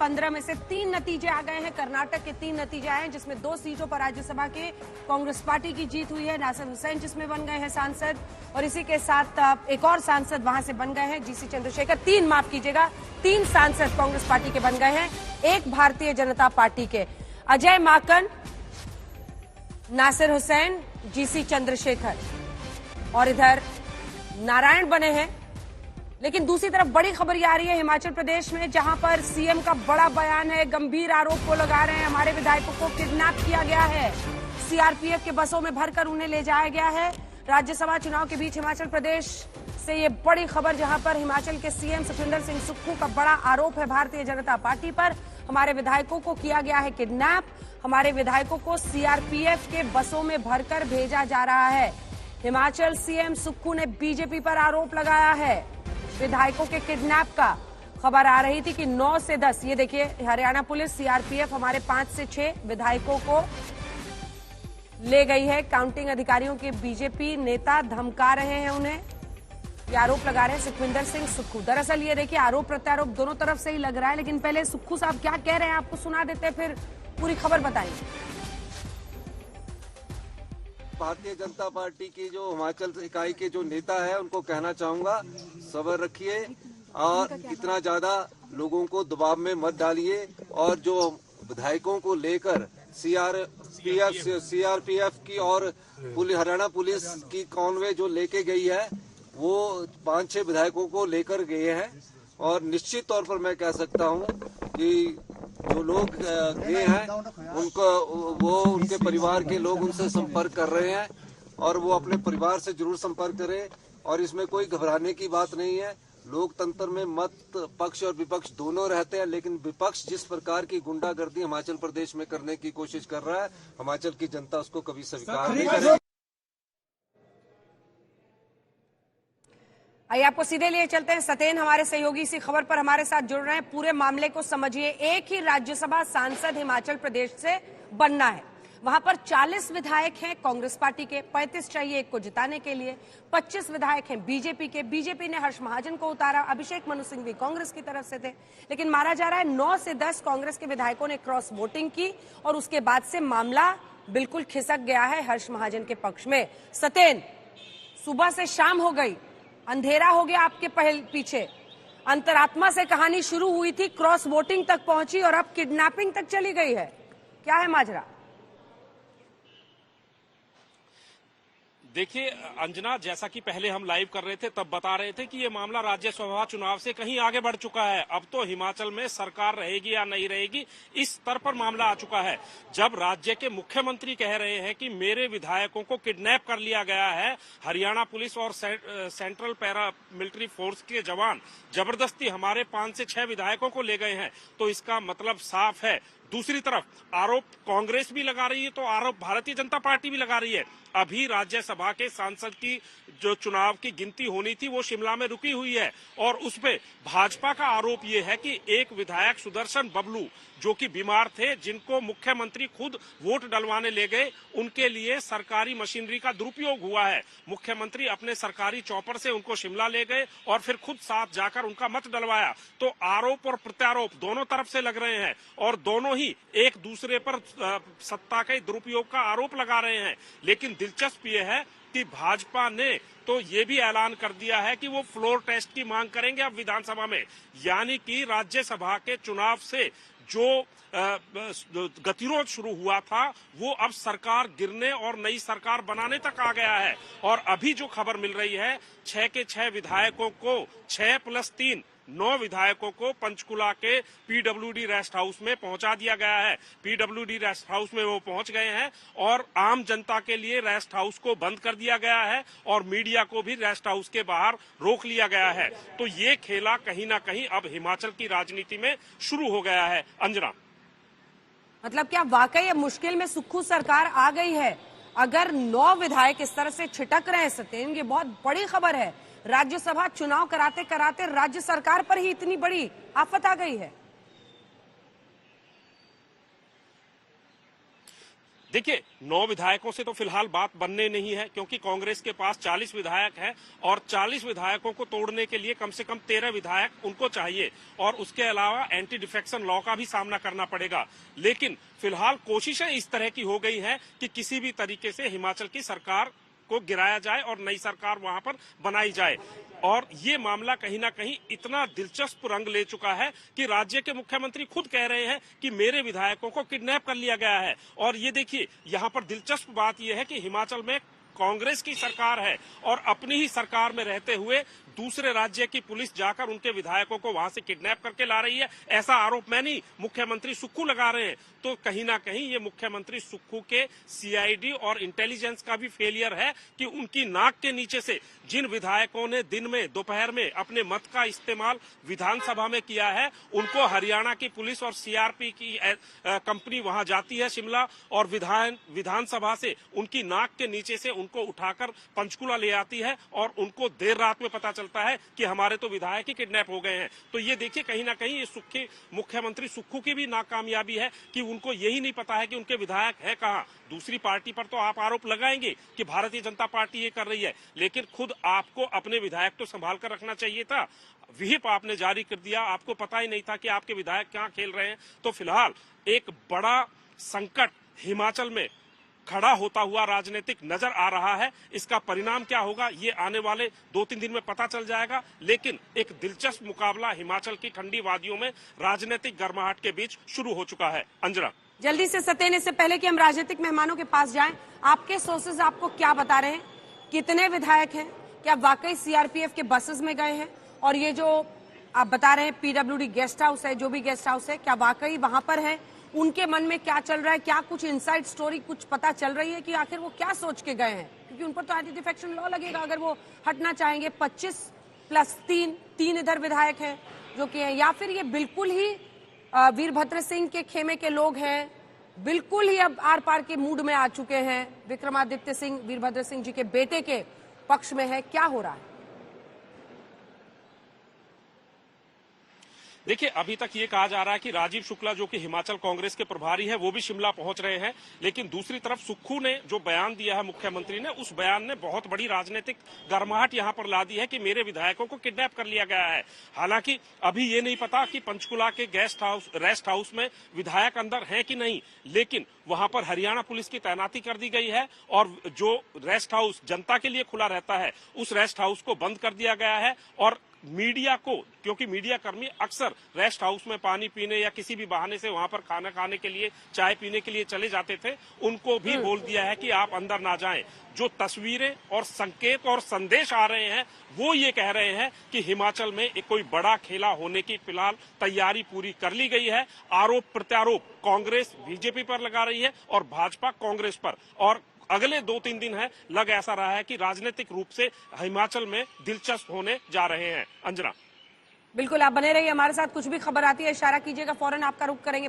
15 में से 3 नतीजे आ गए हैं। कर्नाटक के 3 नतीजे आए हैं, जिसमें 2 सीटों पर राज्यसभा के कांग्रेस पार्टी की जीत हुई है। नासिर हुसैन जिसमें बन गए हैं सांसद, और इसी के साथ एक और सांसद वहां से बन गए हैं, जीसी चंद्रशेखर। 3 सांसद कांग्रेस पार्टी के बन गए हैं, 1 भारतीय जनता पार्टी के। अजय माकन, नासिर हुसैन, जीसी चंद्रशेखर, और इधर नारायण बने हैं। लेकिन दूसरी तरफ बड़ी खबर ये आ रही है हिमाचल प्रदेश में, जहां पर सीएम का बड़ा बयान है, गंभीर आरोप को लगा रहे हैं। हमारे विधायकों को किडनैप किया गया है, सीआरपीएफ के बसों में भरकर उन्हें ले जाया गया है। राज्यसभा चुनाव के बीच हिमाचल प्रदेश से ये बड़ी खबर, जहां पर हिमाचल के सीएम सुखविंदर सिंह सुक्खू का बड़ा आरोप है भारतीय जनता पार्टी पर। हमारे विधायकों को किया गया है किडनैप, हमारे विधायकों को सीआरपीएफ के बसों में भरकर भेजा जा रहा है। हिमाचल सीएम सुक्खू ने बीजेपी पर आरोप लगाया है विधायकों के किडनैप का। खबर आ रही थी कि 9 से 10, ये देखिए, हरियाणा पुलिस, सीआरपीएफ हमारे 5 से 6 विधायकों को ले गई है। काउंटिंग अधिकारियों के बीजेपी नेता धमका रहे हैं उन्हें, ये आरोप लगा रहे हैं सुखविंदर सिंह सुक्खू। दरअसल ये देखिए, आरोप प्रत्यारोप दोनों तरफ से ही लग रहा है, लेकिन पहले सुक्खू साहब क्या कह रहे हैं आपको सुना देते हैं, फिर पूरी खबर बताएंगे। भारतीय जनता पार्टी की जो हिमाचल इकाई के जो नेता है, उनको कहना चाहूंगा, सब्र रखिए और इतना ज्यादा लोगों को दबाव में मत डालिए। और जो विधायकों को लेकर सीआरपीएफ की और हरियाणा पुलिस की कॉन्वे जो लेके गई है, वो 5-6 विधायकों को लेकर गए हैं। और निश्चित तौर पर मैं कह सकता हूं कि जो लोग गए हैं उनके परिवार के लोग उनसे संपर्क कर रहे हैं, और वो अपने परिवार से जरूर संपर्क करें। और इसमें कोई घबराने की बात नहीं है। लोकतंत्र में मत पक्ष और विपक्ष दोनों रहते हैं, लेकिन विपक्ष जिस प्रकार की गुंडागर्दी हिमाचल प्रदेश में करने की कोशिश कर रहा है, हिमाचल की जनता उसको कभी स्वीकार नहीं करेगी। आइए आपको सीधे लिए चलते हैं। सतेन हमारे सहयोगी इसी खबर पर हमारे साथ जुड़ रहे हैं। पूरे मामले को समझिए। एक ही राज्यसभा सांसद हिमाचल प्रदेश से बनना है। वहां पर 40 विधायक हैं कांग्रेस पार्टी के, 35 चाहिए एक को जिताने के लिए, 25 विधायक हैं बीजेपी के। बीजेपी ने हर्ष महाजन को उतारा, अभिषेक मनु सिंह भी कांग्रेस की तरफ से थे। लेकिन माना जा रहा है 9 से 10 कांग्रेस के विधायकों ने क्रॉस वोटिंग की, और उसके बाद से मामला बिल्कुल खिसक गया है हर्ष महाजन के पक्ष में। सतेन, सुबह से शाम हो गई, अंधेरा हो गया आपके पीछे। अंतरात्मा से कहानी शुरू हुई थी, क्रॉस वोटिंग तक पहुंची, और अब किडनैपिंग तक चली गई है। क्या है माजरा? देखिए अंजना, जैसा कि पहले हम लाइव कर रहे थे तब बता रहे थे कि ये मामला राज्यसभा चुनाव से कहीं आगे बढ़ चुका है। अब तो हिमाचल में सरकार रहेगी या नहीं रहेगी, इस स्तर पर मामला आ चुका है। जब राज्य के मुख्यमंत्री कह रहे हैं कि मेरे विधायकों को किडनैप कर लिया गया है, हरियाणा पुलिस और सेंट्रल पैरा मिलिट्री फोर्स के जवान जबरदस्ती हमारे 5 से 6 विधायकों को ले गए हैं, तो इसका मतलब साफ है। दूसरी तरफ आरोप कांग्रेस भी लगा रही है, तो आरोप भारतीय जनता पार्टी भी लगा रही है। अभी राज्यसभा के सांसद की जो चुनाव की गिनती होनी थी वो शिमला में रुकी हुई है, और उसपे भाजपा का आरोप ये है कि एक विधायक सुदर्शन बबलू जो कि बीमार थे, जिनको मुख्यमंत्री खुद वोट डलवाने ले गए, उनके लिए सरकारी मशीनरी का दुरुपयोग हुआ है। मुख्यमंत्री अपने सरकारी चॉपर से उनको शिमला ले गए और फिर खुद साथ जाकर उनका मत डलवाया। तो आरोप और प्रत्यारोप दोनों तरफ से लग रहे हैं, और दोनों ही एक दूसरे पर सत्ता के दुरुपयोग का आरोप लगा रहे हैं। लेकिन दिलचस्प ये है कि भाजपा ने तो ये भी ऐलान कर दिया है कि वो फ्लोर टेस्ट की मांग करेंगे अब विधानसभा में, यानी कि राज्यसभा के चुनाव से जो गतिरोध शुरू हुआ था वो अब सरकार गिरने और नई सरकार बनाने तक आ गया है। और अभी जो खबर मिल रही है, 6 के 6 विधायकों को, 6 + 3 9 विधायकों को पंचकुला के पीडब्ल्यूडी रेस्ट हाउस में पहुंचा दिया गया है। पीडब्ल्यूडी रेस्ट हाउस में वो पहुंच गए हैं, और आम जनता के लिए रेस्ट हाउस को बंद कर दिया गया है, और मीडिया को भी रेस्ट हाउस के बाहर रोक लिया गया है। तो ये खेला कहीं ना कहीं अब हिमाचल की राजनीति में शुरू हो गया है। अंजना, मतलब क्या वाकई अब मुश्किल में सुक्खू सरकार आ गई है? अगर 9 विधायक इस तरह से छिटक रहे हैं सतेन, ये बहुत बड़ी खबर है। राज्यसभा चुनाव कराते कराते राज्य सरकार पर ही इतनी बड़ी आफत आ गई है। देखिए 9 विधायकों से तो फिलहाल बात बनने नहीं है, क्योंकि कांग्रेस के पास 40 विधायक हैं और 40 विधायकों को तोड़ने के लिए कम से कम 13 विधायक उनको चाहिए और उसके अलावा एंटी डिफेक्शन लॉ का भी सामना करना पड़ेगा। लेकिन फिलहाल कोशिशें इस तरह की हो गई हैं कि किसी भी तरीके से हिमाचल की सरकार को गिराया जाए और नई सरकार वहां पर बनाई जाए। और ये मामला कहीं ना कहीं इतना दिलचस्प रंग ले चुका है कि राज्य के मुख्यमंत्री खुद कह रहे हैं कि मेरे विधायकों को किडनैप कर लिया गया है। और ये देखिए, यहाँ पर दिलचस्प बात यह है कि हिमाचल में कांग्रेस की सरकार है और अपनी ही सरकार में रहते हुए दूसरे राज्य की पुलिस जाकर उनके विधायकों को वहां से किडनैप करके ला रही है। ऐसा आरोप मैं नहीं, मुख्यमंत्री सुक्खू लगा रहे हैं। तो कहीं ना कहीं ये मुख्यमंत्री सुक्खू के सीआईडी और इंटेलिजेंस का भी फेलियर है कि उनकी नाक के नीचे से जिन विधायकों ने दिन में दोपहर में अपने मत का इस्तेमाल विधानसभा में किया है, उनको हरियाणा की पुलिस और सीआरपी की कंपनी वहां जाती है शिमला और विधानसभा से उनकी नाक के नीचे से उनको उठाकर पंचकुला ले आती है और उनको देर रात में पता चलता है कि हमारे तो विधायक ही किडनैप हो गए हैं। तो ये देखिए, कहीं ना कहीं ये मुख्यमंत्री सुक्खू की भी नाकामयाबी है कि उनको यही नहीं पता है कि उनके विधायक है कहां। दूसरी पार्टी पर तो आप आरोप लगाएंगे कि भारतीय जनता पार्टी ये कर रही है, लेकिन खुद आपको अपने विधायक तो संभाल कर रखना चाहिए था। व्हिप आपने जारी कर दिया, आपको पता ही नहीं था कि आपके विधायक कहां खेल रहे हैं। तो फिलहाल एक बड़ा संकट हिमाचल में खड़ा होता हुआ राजनीतिक नजर आ रहा है। इसका परिणाम क्या होगा ये आने वाले 2-3 दिन में पता चल जाएगा। लेकिन एक दिलचस्प मुकाबला हिमाचल की ठंडी वादियों में राजनीतिक गर्माहट के बीच शुरू हो चुका है। अंजना, जल्दी से सतेन, इससे पहले कि हम राजनीतिक मेहमानों के पास जाएं, आपके सोर्सेज आपको क्या बता रहे हैं? कितने विधायक हैं? क्या वाकई सीआरपीएफ के बसेस में गए हैं? और ये जो आप बता रहे हैं पीडब्ल्यूडी गेस्ट हाउस है, जो भी गेस्ट हाउस है, क्या वाकई वहां पर है? उनके मन में क्या चल रहा है? क्या कुछ इनसाइड स्टोरी कुछ पता चल रही है कि आखिर वो क्या सोच के गए हैं? क्योंकि उन पर तो एंटी डिफेक्शन लॉ लगेगा अगर वो हटना चाहेंगे। 25+3 इधर विधायक हैं जो कि हैं, या फिर ये बिल्कुल ही वीरभद्र सिंह के खेमे के लोग हैं, बिल्कुल ही अब आर पार के मूड में आ चुके हैं, विक्रमादित्य सिंह वीरभद्र सिंह जी के बेटे के पक्ष में है? क्या हो रहा है? देखिए, अभी तक ये कहा जा रहा है कि राजीव शुक्ला जो कि हिमाचल कांग्रेस के प्रभारी हैं, वो भी शिमला पहुंच रहे हैं। लेकिन दूसरी तरफ सुक्खू ने जो बयान दिया है मुख्यमंत्री ने, उस बयान ने बहुत बड़ी राजनीतिक गर्माहट यहां पर ला दी है कि मेरे विधायकों को किडनैप कर लिया गया है। हालांकि अभी ये नहीं पता कि पंचकुला के रेस्ट हाउस में विधायक अंदर हैं कि नहीं, लेकिन वहां पर हरियाणा पुलिस की तैनाती कर दी गई है और जो रेस्ट हाउस जनता के लिए खुला रहता है, उस रेस्ट हाउस को बंद कर दिया गया है। और मीडिया को, क्योंकि मीडिया कर्मी अक्सर रेस्ट हाउस में पानी पीने या किसी भी बहाने से वहां पर खाना खाने के लिए, चाय पीने के लिए चले जाते थे, उनको भी बोल दिया है कि आप अंदर ना जाएं। जो तस्वीरें और संकेत और संदेश आ रहे हैं वो ये कह रहे हैं कि हिमाचल में एक कोई बड़ा खेला होने की फिलहाल तैयारी पूरी कर ली गई है। आरोप प्रत्यारोप कांग्रेस बीजेपी पर लगा रही है और भाजपा कांग्रेस पर। और अगले 2-3 दिन है, लग ऐसा रहा है कि राजनीतिक रूप से हिमाचल में दिलचस्प होने जा रहे हैं। अंजना, बिल्कुल, आप बने रहिए हमारे साथ। कुछ भी खबर आती है इशारा कीजिएगा, फौरन आपका रुख करेंगे।